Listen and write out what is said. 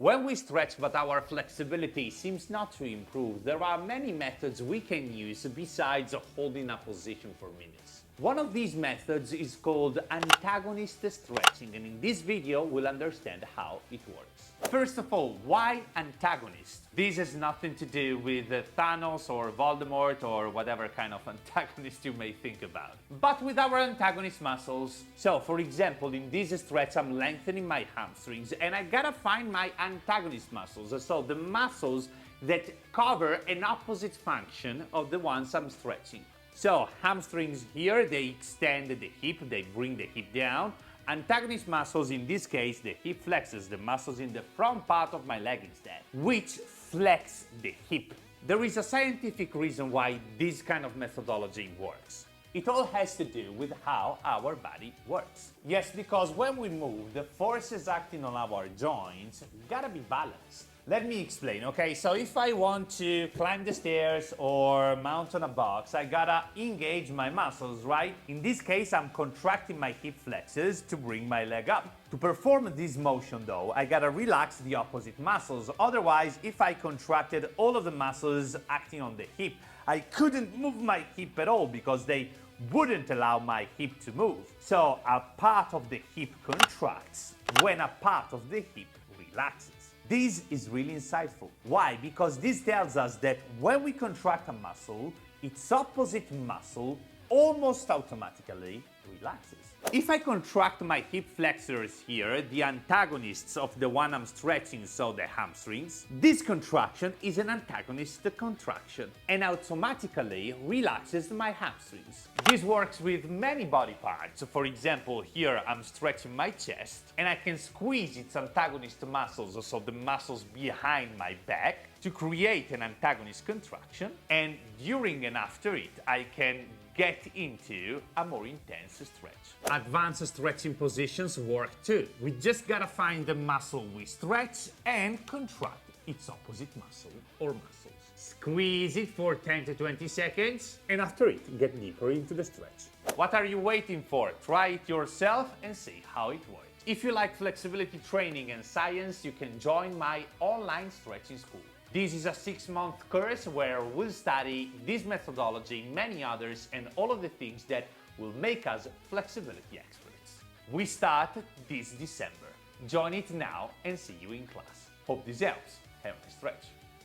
When we stretch but our flexibility seems not to improve, there are many methods we can use besides holding a position for minutes. One of these methods is called antagonist stretching, and in this video we'll understand how it works. First of all, why antagonist? This has nothing to do with Thanos or Voldemort or whatever kind of antagonist you may think about, but with our antagonist muscles. So, for example, in this stretch I'm lengthening my hamstrings and I gotta find my antagonist muscles, so the muscles that cover an opposite function of the ones I'm stretching. So, hamstrings here, they extend the hip, they bring the hip down. Antagonist muscles, in this case, the hip flexors, the muscles in the front part of my leg instead, which flex the hip. There is a scientific reason why this kind of methodology works. It all has to do with how our body works. Yes, because when we move, the forces acting on our joints gotta be balanced. Let me explain, okay? So if I want to climb the stairs or mount on a box, I gotta engage my muscles, right? In this case, I'm contracting my hip flexors to bring my leg up. To perform this motion though, I gotta relax the opposite muscles. Otherwise, if I contracted all of the muscles acting on the hip, I couldn't move my hip at all because they wouldn't allow my hip to move. So a part of the hip contracts when a part of the hip relaxes. This is really insightful. Why? Because this tells us that when we contract a muscle, its opposite muscle almost automatically relaxes. If I contract my hip flexors here, the antagonists of the one I'm stretching, so the hamstrings, this contraction is an antagonist contraction and automatically relaxes my hamstrings. This works with many body parts. For example, here I'm stretching my chest and I can squeeze its antagonist muscles, so the muscles behind my back, to create an antagonist contraction, and during and after it I can get into a more intense stretch. Advanced stretching positions work too. We just gotta find the muscle we stretch and contract its opposite muscle or muscles. Squeeze it for 10 to 20 seconds, and after it, get deeper into the stretch. What are you waiting for? Try it yourself and see how it works. If you like flexibility training and science, you can join my online stretching school. This is a 6-month course where we'll study this methodology, many others, and all of the things that will make us flexibility experts. We start this December. Join it now and see you in class. Hope this helps. Have a nice stretch.